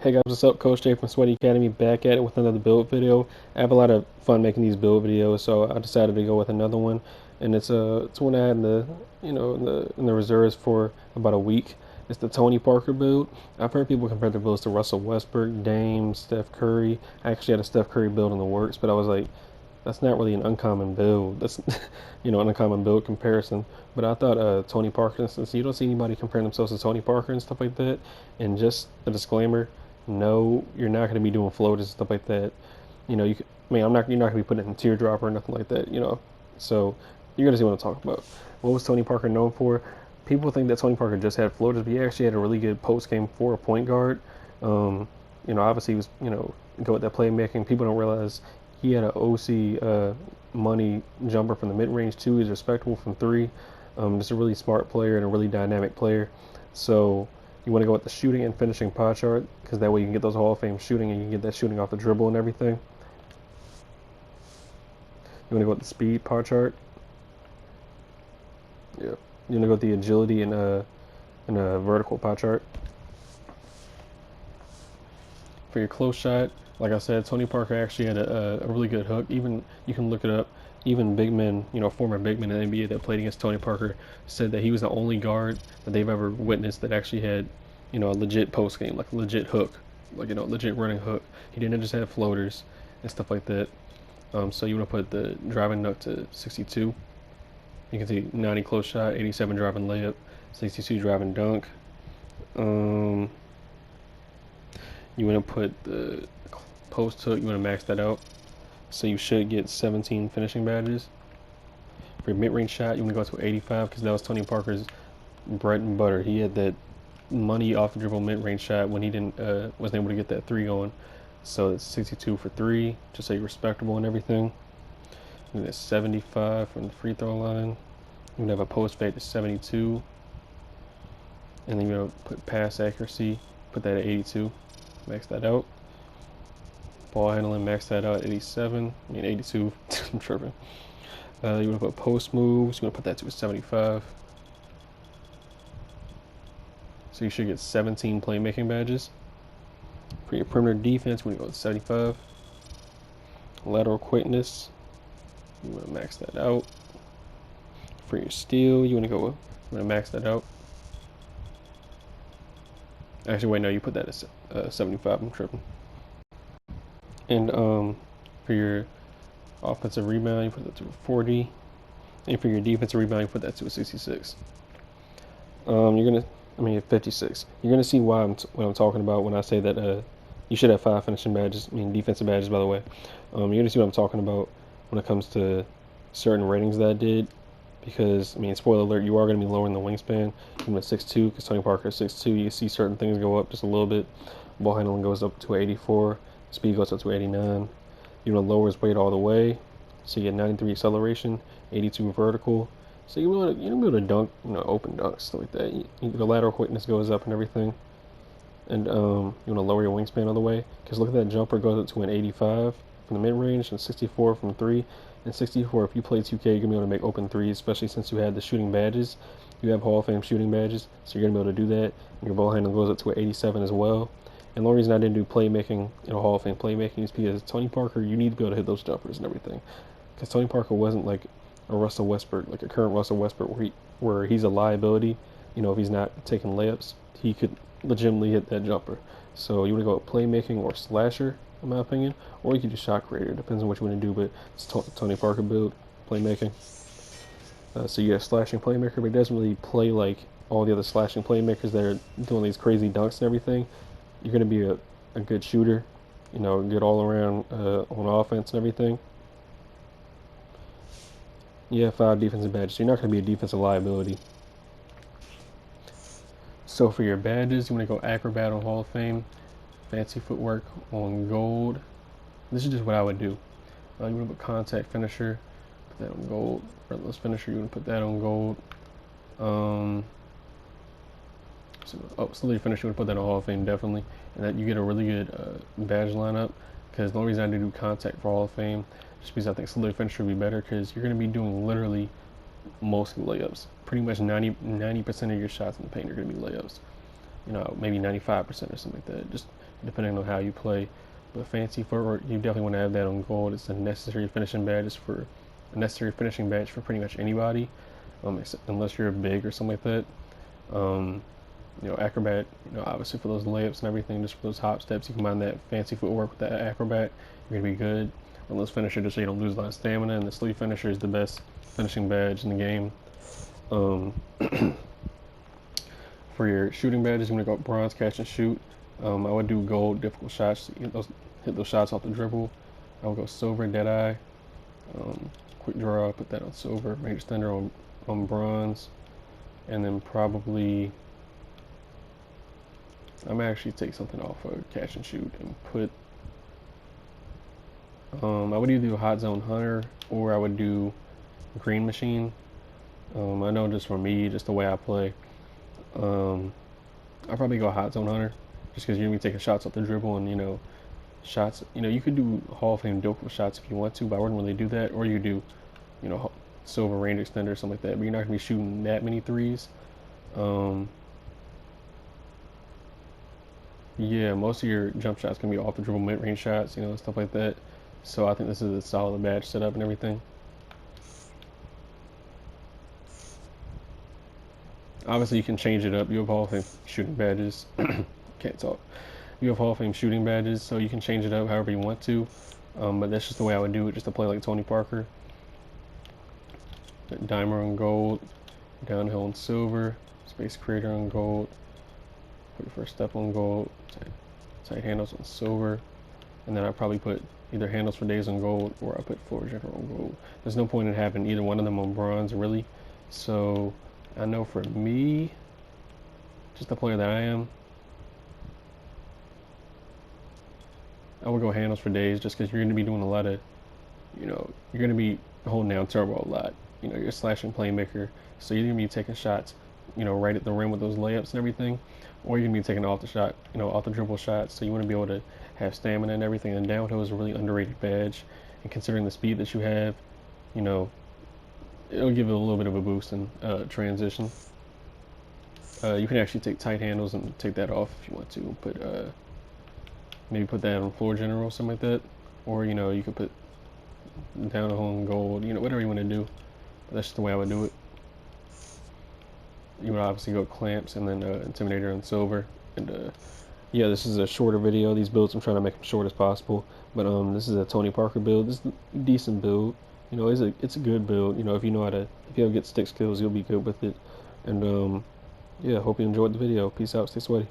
Hey guys, what's up? Coach Jay from Sweaty Academy back at it with another build video. I have a lot of fun making these build videos, so I decided to go with another one, and it's one I had in the in the reserves for about a week. It's the Tony Parker build. I've heard people compare the builds to Russell Westbrook, Dame, Steph Curry. I actually had a Steph Curry build in the works, but I was like, that's not really an uncommon build. That's an uncommon build comparison. But I thought Tony Parker, since you don't see anybody comparing themselves to Tony Parker and stuff like that, and just a disclaimer. No, you're not going to be doing floaters and stuff like that. You can, you're not going to be putting it in teardrop or nothing like that. So you're going to see what I'm talking about. What was Tony Parker known for? People think that Tony Parker just had floaters, but he actually had a really good post game for a point guard. Obviously he was, go with that playmaking. People don't realize he had an OC money jumper from the mid range too. He's respectable from three. Just a really smart player and a really dynamic player. So you want to go with the shooting and finishing pie chart, because that way you can get those Hall of Fame shooting and you can get that shooting off the dribble and everything. You want to go with the speed pie chart. Yeah. You want to go with the agility and a vertical pie chart. For your close shot, like I said, Tony Parker actually had a really good hook. Even you can look it up. Even big men, former big men in the NBA that played against Tony Parker said that he was the only guard that they've ever witnessed that actually had, a legit post game, like a legit hook, like legit running hook. He didn't just have floaters and stuff like that. So you want to put the driving dunk to 62. You can see 90 close shot, 87 driving layup, 62 driving dunk. You want to put the post hook. You want to max that out. So you should get 17 finishing badges. For your mid-range shot, you want to go to 85 because that was Tony Parker's bread and butter. He had that money off the dribble mid-range shot when he wasn't able to get that three going. So it's 62 for three, just so you're respectable and everything. And it's 75 from the free throw line. You're gonna have a post fade to 72, and then you're gonna put pass accuracy, put that at 82, max that out. Ball handling, max that out at 87. 82. I'm tripping. You want to put post moves. You want to put that to a 75. So you should get 17 playmaking badges. For your perimeter defense, we want to go with 75. Lateral quickness, you want to max that out. For your steal, you want to max that out. Actually, wait, no, you put that at 75. I'm tripping. And for your offensive rebound, you put that to a 40. And for your defensive rebound, you put that to a 66. 56. You're gonna see what I'm talking about when I say that you should have 5 finishing badges. Defensive badges, by the way. You're gonna see what I'm talking about when it comes to certain ratings that I did. Because spoiler alert, you are gonna be lowering the wingspan. Even at 6'2", because Tony Parker is 6'2", you see certain things go up just a little bit. Ball handling goes up to 84. Speed goes up to 89. You want to lower his weight all the way, so you get 93 acceleration, 82 vertical. So you're gonna be able to dunk, open dunks, stuff like that. The lateral quickness goes up and everything. And you want to lower your wingspan all the way, because look at that jumper goes up to an 85 from the mid range and 64 from three. And 64, if you play 2K, you're gonna be able to make open threes, especially since you had the shooting badges. You have Hall of Fame shooting badges, so you're gonna be able to do that. And your ball handling goes up to an 87 as well. And the only reason I didn't do playmaking, Hall of Fame playmaking, is because Tony Parker, you need to be able to hit those jumpers and everything. Because Tony Parker wasn't like a Russell Westbrook, like a current Russell Westbrook, where he's a liability. If he's not taking layups, he could legitimately hit that jumper. So you want to go with playmaking or slasher, in my opinion, or you could do shot creator. Depends on what you want to do, but it's Tony Parker build, playmaking. So you have slashing playmaker, but he doesn't really play like all the other slashing playmakers that are doing these crazy dunks and everything. You're going to be a good shooter, good all around on offense and everything. You have 5 defensive badges, so you're not going to be a defensive liability. So for your badges, you want to go acrobat on Hall of Fame, fancy footwork on gold. This is just what I would do. You want to put contact finisher, put that on gold. Relentless finisher, you want to put that on gold. Salute finisher, you want to put that on Hall of Fame, definitely. And that you get a really good badge lineup, because the only reason I did do contact for Hall of Fame just because I think salute finisher would be better, because you're going to be doing literally most layups. Pretty much 90% of your shots in the paint are going to be layups. Maybe 95% or something like that. Just depending on how you play. But fancy footwork, you definitely want to have that on gold. It's a necessary finishing badge for pretty much anybody, unless you're big or something like that. Acrobat, obviously for those layups and everything, just for those hop steps, you combine that fancy footwork with that acrobat, you're gonna be good. And let's finisher, just so you don't lose a lot of stamina. And the sleeve finisher is the best finishing badge in the game. For your shooting badges, I'm gonna go bronze, catch and shoot. I would do gold, difficult shots. Hit those shots off the dribble. I would go silver, deadeye. Quick draw, put that on silver. Range extender on bronze, and then probably I'm gonna actually take something off of catch and shoot and put. I would either do hot zone hunter or I would do green machine. I know just for me, just the way I play, I'll probably go hot zone hunter, just because you're gonna be taking shots off the dribble and shots. You could do Hall of Fame difficult shots if you want to, but I wouldn't really do that. Or you do, silver range extender or something like that. But you're not gonna be shooting that many threes. Yeah, most of your jump shots can be off the dribble mid-range shots, stuff like that. So I think this is a solid badge setup and everything. Obviously, you can change it up. You have Hall of Fame shooting badges. Can't talk. You have Hall of Fame shooting badges, so you can change it up however you want to. But that's just the way I would do it, just to play like Tony Parker. Dimer on gold, downhill on silver, space creator on gold, put your first step on gold, tight handles on silver, and then I probably put either handles for days on gold or I put floor general on gold. There's no point in having either one of them on bronze, really. So I know for me, just the player that I am, I would go handles for days, just because you're going to be doing a lot of, you're going to be holding down turbo a lot. You're a slashing playmaker, so you're going to be taking shots, right at the rim with those layups and everything, or you're going to be taking off the shot, off the dribble shots. So you want to be able to have stamina and everything. And downhill is a really underrated badge, and considering the speed that you have, it'll give it a little bit of a boost in transition. You can actually take tight handles and take that off if you want to, but maybe put that on floor general, something like that, or you could put downhill on gold, whatever you want to do. But that's just the way I would do it. You would obviously go clamps and then intimidator on silver. And yeah, this is a shorter video. These builds I'm trying to make them short as possible. But this is a Tony Parker build. This is a decent build. It's a good build. If you have good stick skills, you'll be good with it. And yeah, hope you enjoyed the video. Peace out. Stay sweaty.